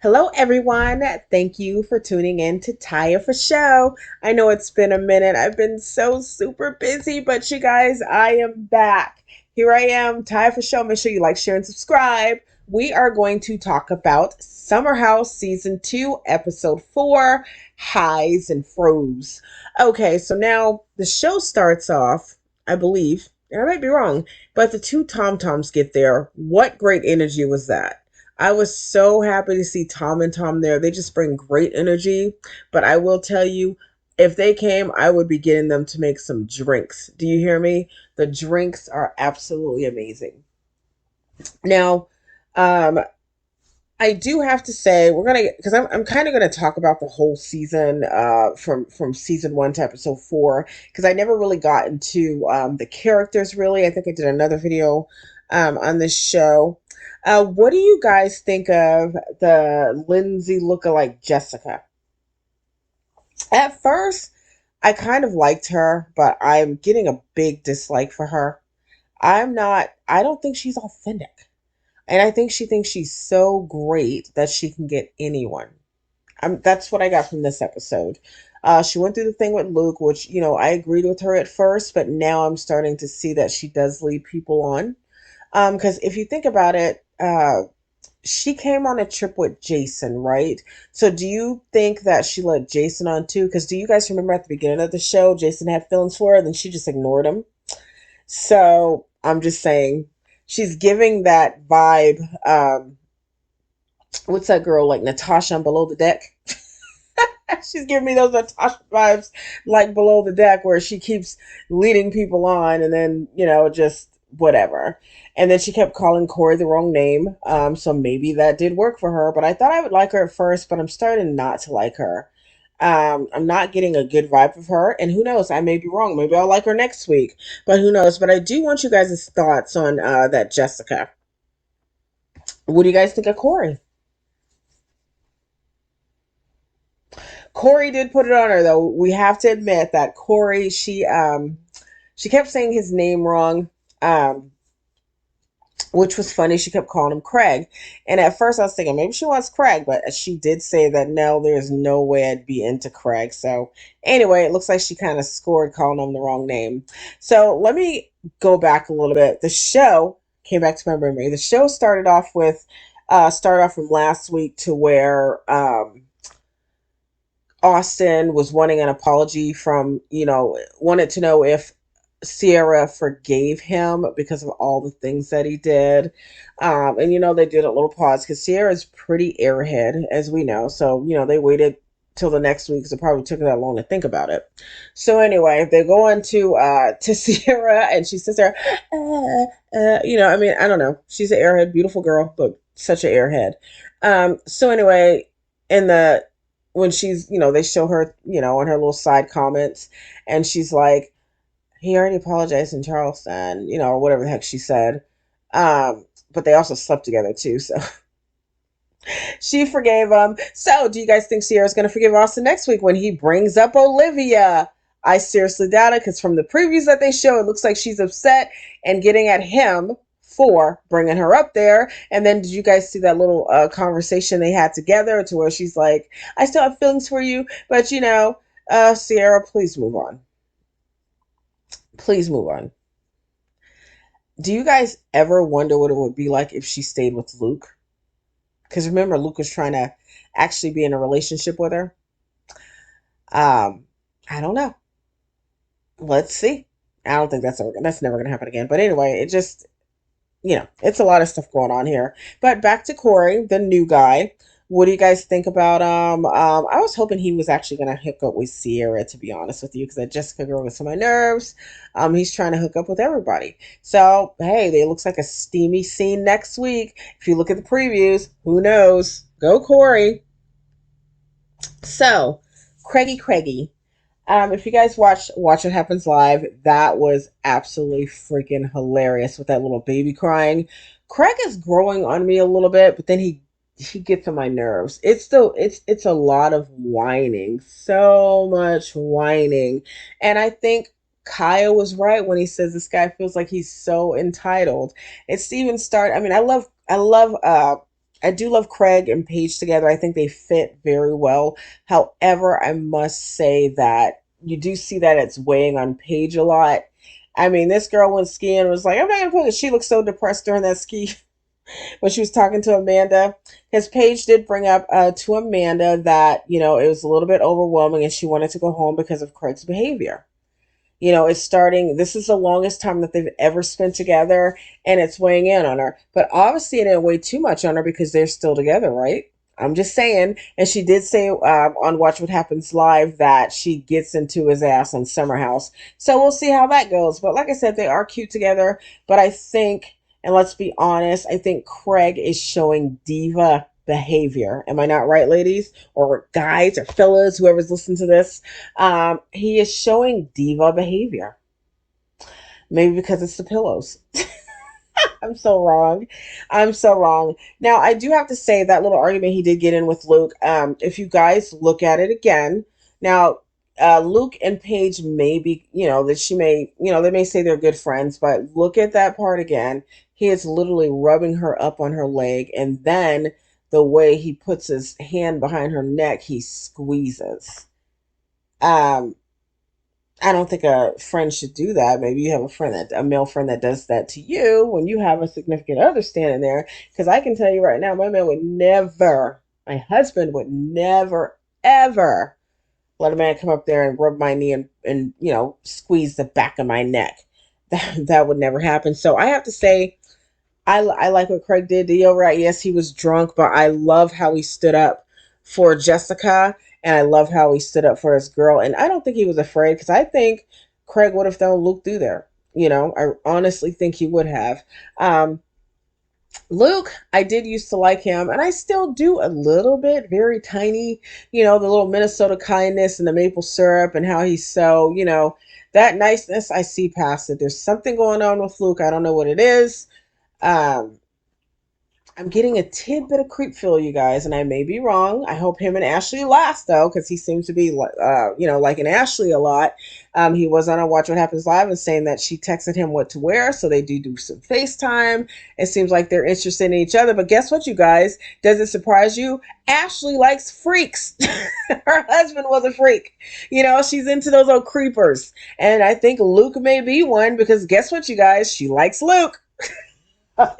Hello, everyone. Thank you for tuning in to Taya for Show. I know it's been a minute. I've been so super busy, but you guys, I am back. Here I am, Taya for Show. Make sure you like, share, and subscribe. We are going to talk about Summer House Season 2, Episode 4, Highs and Froze. Okay, so now the show starts off, I believe, and I might be wrong, but the two Tom Toms get there. What great energy was that? I was so happy to see Tom and Tom there. They just bring great energy. But I will tell you, if they came, I would be getting them to make some drinks. Do you hear me? The drinks are absolutely amazing. Now, um, I do have to say we're gonna because I'm kind of gonna talk about the whole season from season 1 to episode 4 because I never really got into the characters really. I think I did another video on this show. What do you guys think of the Lindsay lookalike Jessica? At first, I kind of liked her, but I'm getting a big dislike for her. I don't think she's authentic. And I think she thinks she's so great that she can get anyone. That's what I got from this episode. She went through the thing with Luke, which, I agreed with her at first, but now I'm starting to see that she does lead people on. Because if you think about it, she came on a trip with Jason, right? So do you think that she let Jason on too? Because do you guys remember at the beginning of the show, Jason had feelings for her, then she just ignored him? So I'm just saying, she's giving that vibe. What's that girl like Natasha on Below the Deck? She's giving me those Natasha vibes, like Below the Deck, where she keeps leading people on, and then just whatever. And then she kept calling Corey the wrong name. So maybe that did work for her. But I thought I would like her at first, but I'm starting not to like her. I'm not getting a good vibe of her, and who knows? I may be wrong. Maybe I'll like her next week, but who knows? But I do want you guys' thoughts on that Jessica. What do you guys think of Corey? Corey did put it on her though. We have to admit that Corey, she kept saying his name wrong. Which was funny. She kept calling him Craig. And at first I was thinking maybe she wants Craig, but she did say that no, there's no way I'd be into Craig. So anyway, it looks like she kind of scored calling him the wrong name. So let me go back a little bit. The show came back to my memory. The show started off from last week to where Austin was wanting an apology from, wanted to know if Sierra forgave him because of all the things that he did. And they did a little pause because Sierra's pretty airhead, as we know. So, they waited till the next week because it probably took that long to think about it. So anyway, they go on to Sierra and she sits there, I don't know. She's an airhead, beautiful girl, but such an airhead. So anyway, in the when she's, they show her, on her little side comments, and she's like, he already apologized in Charleston, or whatever the heck she said. But they also slept together too, so she forgave him. So, do you guys think Sierra's going to forgive Austin next week when he brings up Olivia? I seriously doubt it because from the previews that they show, it looks like she's upset and getting at him for bringing her up there. And then, did you guys see that little conversation they had together to where she's like, I still have feelings for you, but Sierra, please move on. Please move on. Do you guys ever wonder what it would be like if she stayed with Luke? Because remember, Luke was trying to actually be in a relationship with her. Um, I don't know. Let's see. I don't think that's never gonna happen again. But anyway, it just it's a lot of stuff going on here. But back to Corey, the new guy. What do you guys think about I was hoping he was actually gonna hook up with Sierra, to be honest with you, because that Jessica girl gets on my nerves. He's trying to hook up with everybody. So hey, it looks like a steamy scene next week. If you look at the previews, who knows? Go Corey. So, Craigie. If you guys watch What Happens Live, that was absolutely freaking hilarious with that little baby crying. Craig is growing on me a little bit, but then he gets on my nerves. It's a lot of whining, so much whining, and I think Kaya was right when he says this guy feels like he's so entitled. It's even start. I mean, I love I do love Craig and Paige together. I think they fit very well. However, I must say that you do see that it's weighing on Paige a lot. I mean, this girl went skiing and was like, I'm not gonna put it. She looked so depressed during that ski when she was talking to Amanda. Because Paige did bring up to Amanda that, it was a little bit overwhelming and she wanted to go home because of Craig's behavior. It's starting, this is the longest time that they've ever spent together, and it's weighing in on her. But obviously, it didn't weigh too much on her because they're still together, right? I'm just saying. And she did say on Watch What Happens Live that she gets into his ass on Summerhouse. So we'll see how that goes. But like I said, they are cute together. But I think, and let's be honest, I think Craig is showing diva behavior. Am I not right, ladies? Or guys or fellas, whoever's listening to this? He is showing diva behavior. Maybe because it's the pillows. I'm so wrong. I'm so wrong. Now, I do have to say that little argument he did get in with Luke. If you guys look at it again, now, Luke and Paige may be, that she may, they may say they're good friends, but look at that part again. He is literally rubbing her up on her leg, and then the way he puts his hand behind her neck, he squeezes. Um, I don't think a friend should do that. Maybe you have a male friend that does that to you when you have a significant other standing there. Because I can tell you right now, my husband would never, ever let a man come up there and rub my knee and squeeze the back of my neck. That would never happen. So I have to say, I like what Craig did. You're right. Yes, he was drunk, but I love how he stood up for Jessica, and I love how he stood up for his girl. And I don't think he was afraid because I think Craig would have thrown Luke through there. I honestly think he would have. Um, Luke, I did used to like him, and I still do a little bit, very tiny, the little Minnesota kindness and the maple syrup and how he's so, that niceness, I see past it. There's something going on with Luke. I don't know what it is. Um, I'm getting a tidbit of creep feel, you guys, and I may be wrong. I hope him and Ashley last though, because he seems to be, liking Ashley a lot. He was on a Watch What Happens Live and saying that she texted him what to wear, so they do some FaceTime. It seems like they're interested in each other. But guess what, you guys? Does it surprise you? Ashley likes freaks. Her husband was a freak. She's into those old creepers, and I think Luke may be one because guess what, you guys? She likes Luke.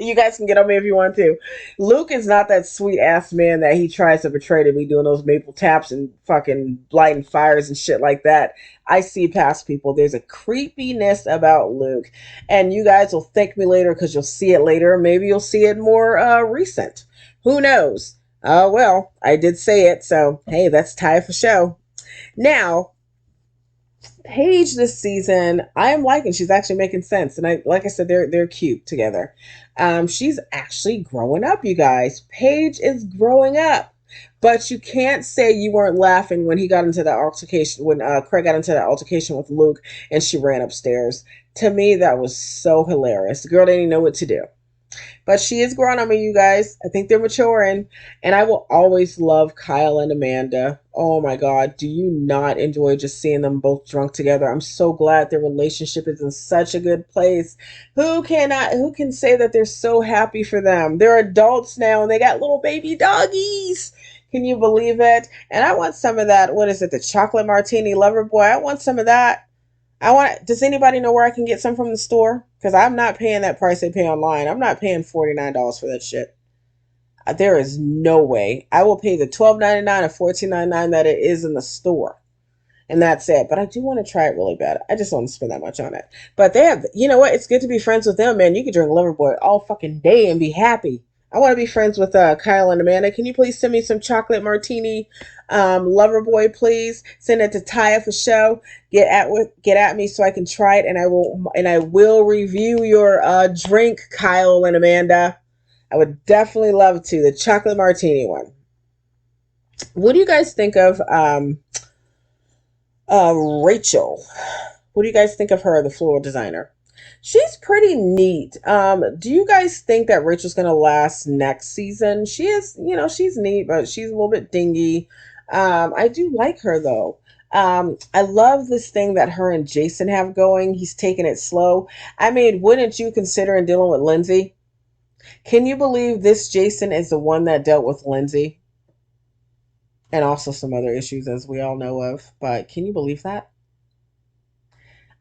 You guys can get on me if you want to. Luke is not that sweet ass man that he tries to portray to be doing those maple taps and fucking lighting fires and shit like that. I see past people. There's a creepiness about Luke. And you guys will thank me later because you'll see it later. Maybe you'll see it more recent. Who knows? Well, I did say it. So, hey, that's Ty for show. Now, Paige this season, I am liking. She's actually making sense, and like I said, they're cute together. She's actually growing up, you guys. Paige is growing up, but you can't say you weren't laughing when he got into that altercation when Craig got into that altercation with Luke, and she ran upstairs. To me, that was so hilarious. The girl didn't even know what to do. But she is growing on me, you guys. I think they're maturing. And I will always love Kyle and Amanda. Oh my God. Do you not enjoy just seeing them both drunk together? I'm so glad their relationship is in such a good place. Who can say that they're so happy for them? They're adults now and they got little baby doggies. Can you believe it? And I want some of that. What is it? The chocolate martini lover boy. I want some of that. Does anybody know where I can get some from the store? Because I'm not paying that price they pay online. I'm not paying $49 for that shit. There is no way. I will pay the $12.99 or $14.99 that it is in the store. And that's it. But I do want to try it really bad. I just don't want to spend that much on it. But they have, you know what? It's good to be friends with them, man. You can drink Loverboy all fucking day and be happy. I want to be friends with Kyle and Amanda. Can you please send me some chocolate martini Loverboy, please? Send it to Taya for show. Get at me so I can try it, and I will review your drink, Kyle and Amanda. I would definitely love to. The chocolate martini one. What do you guys think of Rachel? What do you guys think of her, the floral designer? She's pretty neat. Do you guys think that Rachel's gonna last next season? She is, she's neat, but she's a little bit dingy. I do like her though. I love this thing that her and Jason have going. He's taking it slow. I mean, wouldn't you consider in dealing with Lindsay? Can you believe this Jason is the one that dealt with Lindsay and also some other issues as we all know of? But can you believe that?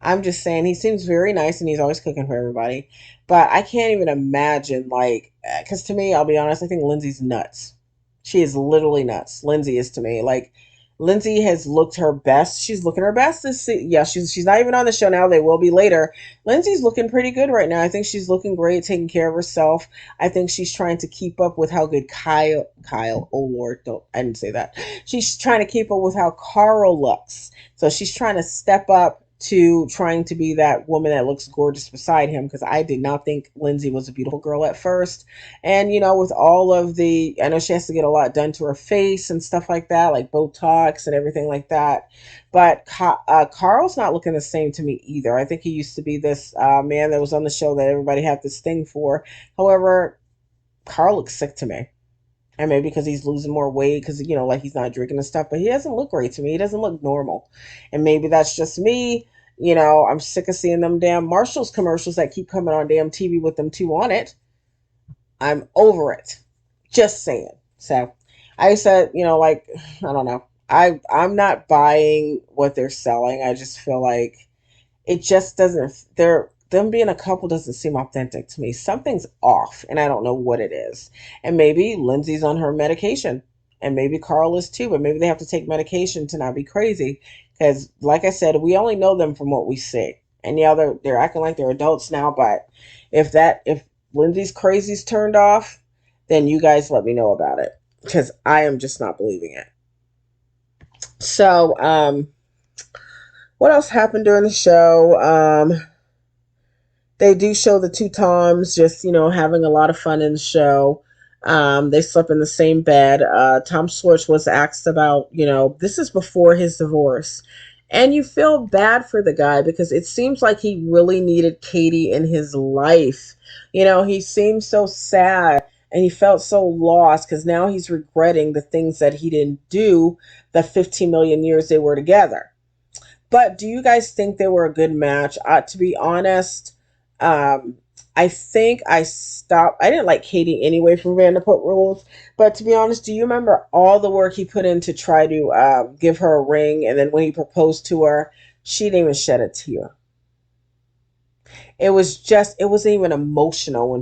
I'm just saying he seems very nice and he's always cooking for everybody. But I can't even imagine, like, because to me, I'll be honest, I think Lindsay's nuts. She is literally nuts. Lindsay is to me. Like, Lindsay has looked her best. She's looking her best this yeah, she's not even on the show now. They will be later. Lindsay's looking pretty good right now. I think she's looking great, taking care of herself. I think she's trying to keep up with how good Kyle, oh Lord, don't, I didn't say that. She's trying to keep up with how Carl looks. So she's trying to step up to trying to be that woman that looks gorgeous beside him, because I did not think Lindsay was a beautiful girl at first. And with all of the, I know she has to get a lot done to her face and stuff like that, like Botox and everything like that. But Carl's not looking the same to me either. I think he used to be this man that was on the show that everybody had this thing for. However, Carl looks sick to me. And maybe because he's losing more weight, because like he's not drinking and stuff, but he doesn't look great to me. He doesn't look normal. And maybe that's just me. I'm sick of seeing them damn Marshalls commercials that keep coming on damn TV with them two on it. I'm over it. Just saying. So I said, like, I don't know. I'm not buying what they're selling. I just feel like it just doesn't, they're them being a couple doesn't seem authentic to me. Something's off and I don't know what it is. And maybe Lindsay's on her medication and maybe Carl is too, but maybe they have to take medication to not be crazy, because like I said, we only know them from what we see. And yeah, they're acting like they're adults now, but if Lindsay's crazy's turned off, then you guys let me know about it, because I am just not believing it. So what else happened during the show? They do show the two Toms just, having a lot of fun in the show. They slept in the same bed. Tom Schwartz was asked about, this is before his divorce. And you feel bad for the guy because it seems like he really needed Katie in his life. He seemed so sad and he felt so lost because now he's regretting the things that he didn't do the 15 million years they were together. But do you guys think they were a good match? To be honest, um, I think I stopped. I didn't like Katie anyway from Vanderpump Rules. But to be honest, do you remember all the work he put in to try to give her a ring? And then when he proposed to her, she didn't even shed a tear. It wasn't even emotional when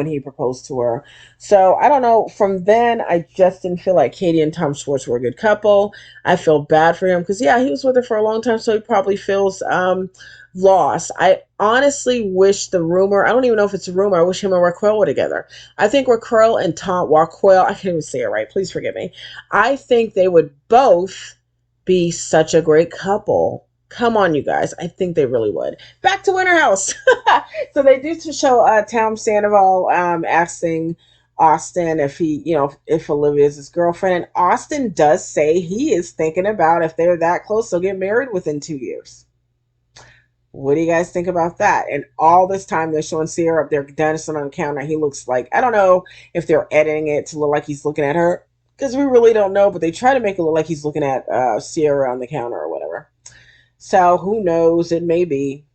he proposed to her. So I don't know, from then I just didn't feel like Katie and Tom Schwartz were a good couple. I feel bad for him because yeah, he was with her for a long time, so he probably feels lost. I honestly wish the rumor, I don't even know if it's a rumor, I wish him and Raquel were together. I think Raquel and Tom Raquel, I can't even say it right, please forgive me. I think they would both be such a great couple. Come on, you guys. I think they really would. Back to Winterhouse. So they do to show Tom Sandoval asking Austin if he, if Olivia is his girlfriend. And Austin does say he is thinking about, if they're that close, they'll get married within 2 years. What do you guys think about that? And all this time they're showing Sierra up there dancing on the counter. He looks like, I don't know if they're editing it to look like he's looking at her, because we really don't know, but they try to make it look like he's looking at Sierra on the counter or whatever. So who knows? It may be.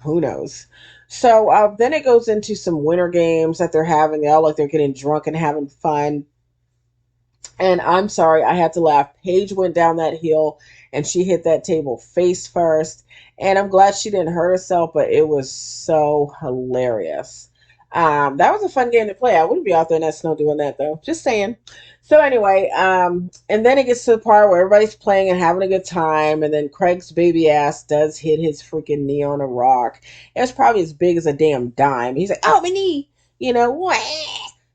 Who knows? So then it goes into some winter games that they're having. They all look, they're getting drunk and having fun. And I'm sorry, I had to laugh. Paige went down that hill and she hit that table face first. And I'm glad she didn't hurt herself, but it was so hilarious. That was a fun game to play. I wouldn't be out there in that snow doing that though. Just saying. So anyway, and then it gets to the part where everybody's playing and having a good time, and then Craig's baby ass does hit his freaking knee on a rock. It's probably as big as a damn dime. He's like, "Oh, my knee," Wah.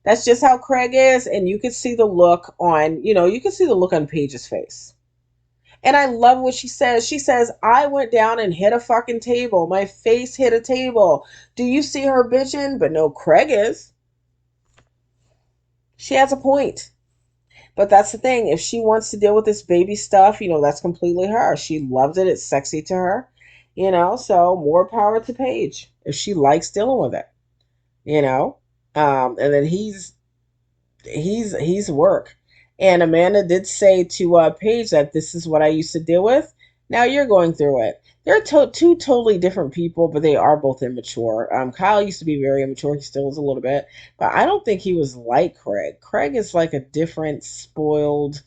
That's just how Craig is, and you can see the look on, you can see the look on Paige's face. And I love what she says. She says, I went down and hit a fucking table. My face hit a table. Do you see her bitching? But no, Craig is. She has a point. But that's the thing. If she wants to deal with this baby stuff, that's completely her. She loves it. It's sexy to her. So more power to Paige if she likes dealing with it. And then he's work. And Amanda did say to Paige that this is what I used to deal with. Now you're going through it. They're two totally different people, but they are both immature. Kyle used to be very immature. He still is a little bit, but I don't think he was like Craig. Craig is like a different, spoiled.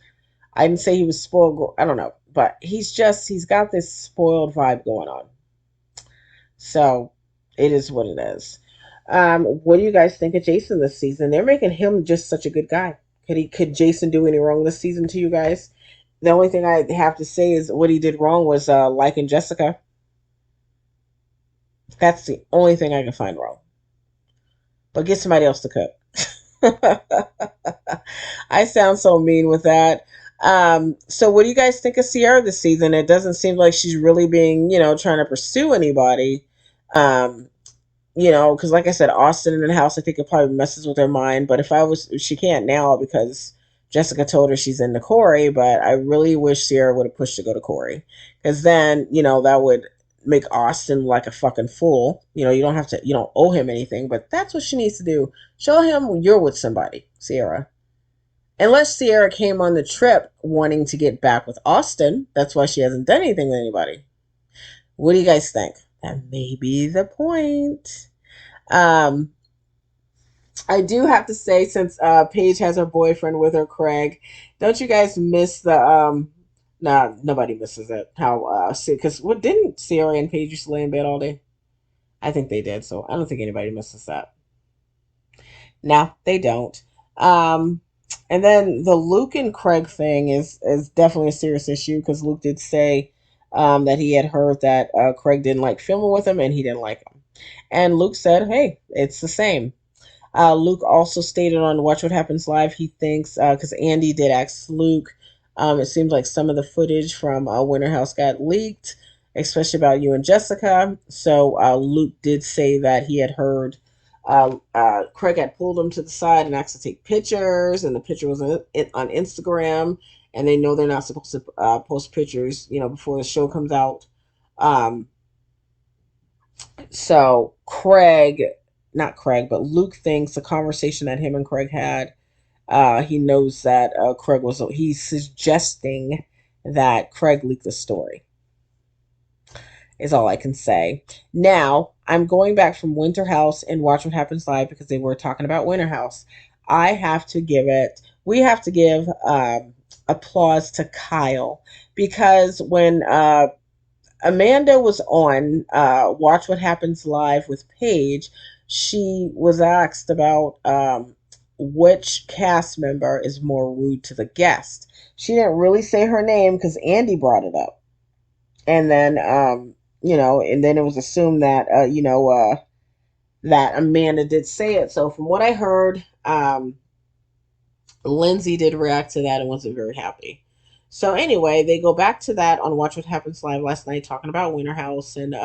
I didn't say he was spoiled. I don't know, but he's got this spoiled vibe going on. So it is what it is. What do you guys think of Jason this season? They're making him just such a good guy. Could Jason do any wrong this season to you guys? The only thing I have to say is what he did wrong was liking Jessica. That's the only thing I can find wrong. But get somebody else to cook. I sound so mean with that. So what do you guys think of Sierra this season? It doesn't seem like she's really being, trying to pursue anybody. Um, because like I said, Austin in the house, I think it probably messes with her mind. But she can't now because Jessica told her she's into Corey. But I really wish Sierra would have pushed to go to Corey, because then that would make Austin like a fucking fool. You don't owe him anything, but that's what she needs to do. Show him you're with somebody, Sierra. Unless Sierra came on the trip wanting to get back with Austin, that's why she hasn't done anything with anybody. What do you guys think? That may be the point. Um, I do have to say, since Paige has her boyfriend with her, Craig, don't you guys miss the Nah, nobody misses it. How because what didn't Sierra and Paige used to lay in bed all day? I think they did, so I don't think anybody misses that. No, they don't. Um, and then the Luke and Craig thing is definitely a serious issue, because Luke did say that he had heard that Craig didn't like filming with him and he didn't like him. And Luke said, "Hey, it's the same." Luke also stated on Watch What Happens Live, he thinks, because Andy did ask Luke, it seems like some of the footage from Winterhouse got leaked, especially about you and Jessica. So Luke did say that he had heard Craig had pulled him to the side and asked to take pictures, and the picture was on Instagram, and they know they're not supposed to post pictures, before the show comes out. Um, so not Craig, but Luke thinks the conversation that him and Craig had, he knows that he's suggesting that Craig leaked the story, is all I can say. Now, I'm going back from Winterhouse and Watch What Happens Live, because they were talking about Winterhouse. We have to give applause to Kyle, because when Amanda was on Watch What Happens Live with Paige, she was asked about which cast member is more rude to the guest. She didn't really say her name because Andy brought it up. And then, and then it was assumed that, that Amanda did say it. So from what I heard, Lindsay did react to that and wasn't very happy. So anyway, they go back to that on Watch What Happens Live last night, talking about Winterhouse, and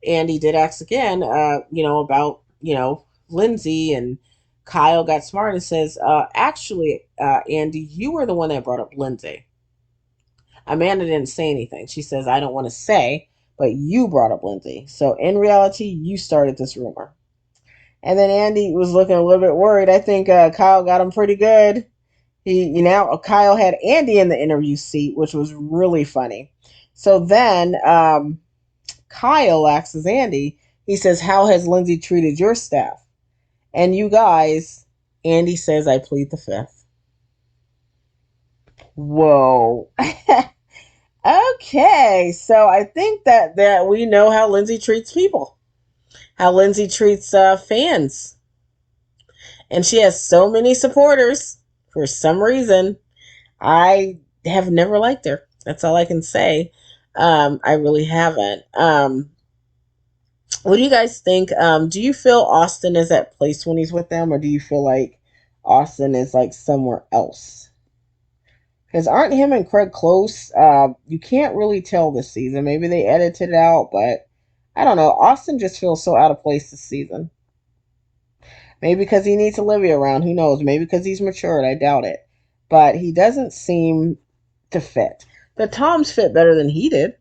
Andy did ask again, about Lindsay, and Kyle got smart and says, actually, Andy, you were the one that brought up Lindsay. Amanda didn't say anything. She says, I don't want to say, but you brought up Lindsay. So in reality, you started this rumor. And then Andy was looking a little bit worried. I think Kyle got him pretty good. Kyle had Andy in the interview seat, which was really funny. So then Kyle asks Andy, he says, how has Lindsay treated your staff? And you guys, Andy says, I plead the fifth. Whoa. Okay, so I think that we know how Lindsay treats people, how Lindsay treats fans, and she has so many supporters. For some reason, I have never liked her. That's all I can say. I really haven't. What do you guys think? Do you feel Austin is at place when he's with them, or do you feel like Austin is like somewhere else? Because aren't him and Craig close? You can't really tell this season. Maybe they edited it out, but I don't know. Austin just feels so out of place this season. Maybe because he needs Olivia around. Who knows? Maybe because he's matured. I doubt it. But he doesn't seem to fit. The Toms fit better than he did.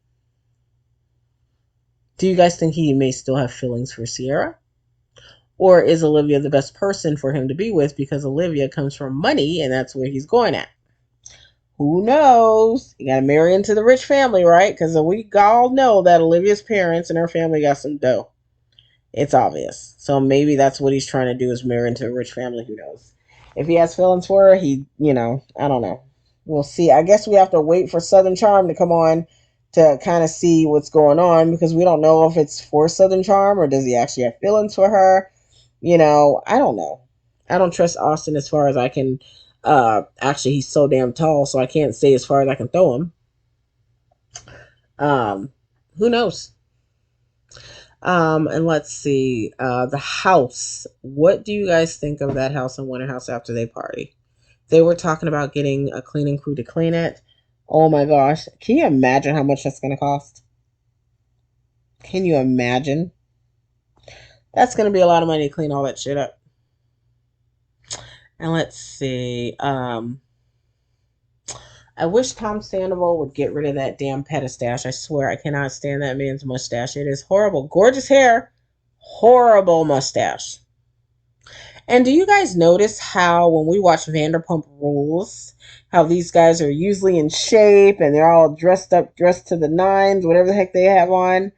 Do you guys think he may still have feelings for Sierra? Or is Olivia the best person for him to be with because Olivia comes from money and that's where he's going at? Who knows? You gotta marry into the rich family, right? Because we all know that Olivia's parents and her family got some dough. It's obvious. So maybe that's what he's trying to do is marry into a rich family. Who knows? If he has feelings for her, I don't know. We'll see. I guess we have to wait for Southern Charm to come on to kind of see what's going on because we don't know if it's for Southern Charm or does he actually have feelings for her. I don't know. I don't trust Austin as far as I can. Actually, he's so damn tall, so I can't say as far as I can throw him. Um, who knows? And let's see. The house. What do you guys think of that house in Winterhouse after they party? They were talking about getting a cleaning crew to clean it. Oh my gosh. Can you imagine how much that's going to cost? Can you imagine? That's going to be a lot of money to clean all that shit up. And let's see. I wish Tom Sandoval would get rid of that damn petastache. I swear I cannot stand that man's mustache. It is horrible. Gorgeous hair, horrible mustache. And do you guys notice how when we watch Vanderpump Rules, how these guys are usually in shape and they're all dressed up, dressed to the nines, whatever the heck they have on?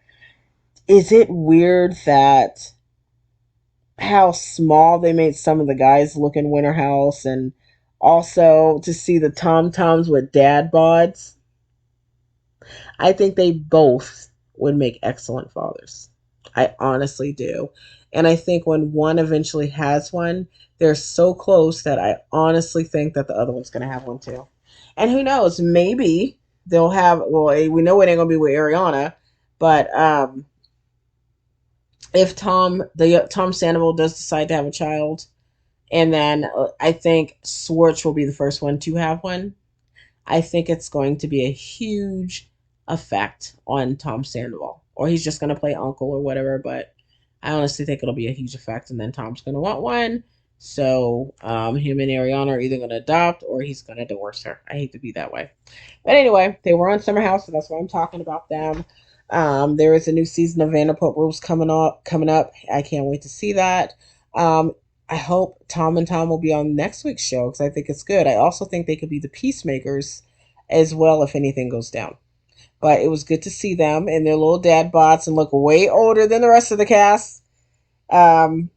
Is it weird that how small they made some of the guys look in Winter House and also to see the Tom Toms with dad bods? I think they both would make excellent fathers. I honestly do. And I think when one eventually has one, they're so close that I honestly think that the other one's going to have one too. And who knows, maybe they'll have, well, we know it ain't going to be with Ariana, but if Tom Sandoval does decide to have a child, and then I think Swartz will be the first one to have one, I think it's going to be a huge effect on Tom Sandoval. Or he's just going to play uncle or whatever, but I honestly think it'll be a huge effect, and then Tom's going to want one. So him and Ariana are either going to adopt or he's going to divorce her. I hate to be that way. But anyway, they were on Summer House, so that's why I'm talking about them. There is a new season of Vanderpump Rules coming up. I can't wait to see that. Um, I hope Tom and Tom will be on next week's show because I think it's good. I also think they could be the peacemakers as well if anything goes down. But it was good to see them and their little dad bots and look way older than the rest of the cast. Um,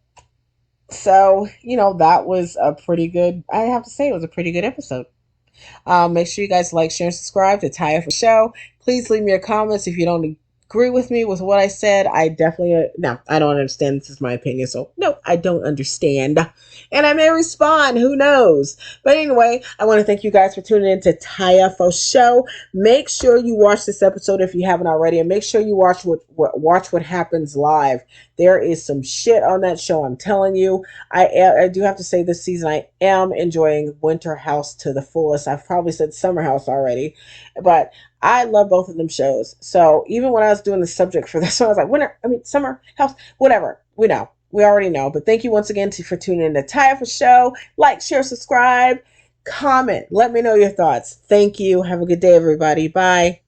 so that was a pretty good, I have to say, it was a pretty good episode. Make sure you guys like, share, and subscribe to Taya for Show. Please leave me your comments if you don't agree with me with what I said. I definitely, no, I don't understand. This is my opinion. So, no, I don't understand. And I may respond. Who knows? But anyway, I want to thank you guys for tuning in to Taya for Show. Make sure you watch this episode if you haven't already. And make sure you watch what happens live. There is some shit on that show. I'm telling you. I do have to say this season I am enjoying Winter House to the fullest. I've probably said Summer House already, but I love both of them shows. So even when I was doing the subject for this one, I was like, Summer House, whatever. We know. We already know. But thank you once again for tuning in to Taya for Show. Like, share, subscribe, comment. Let me know your thoughts. Thank you. Have a good day, everybody. Bye.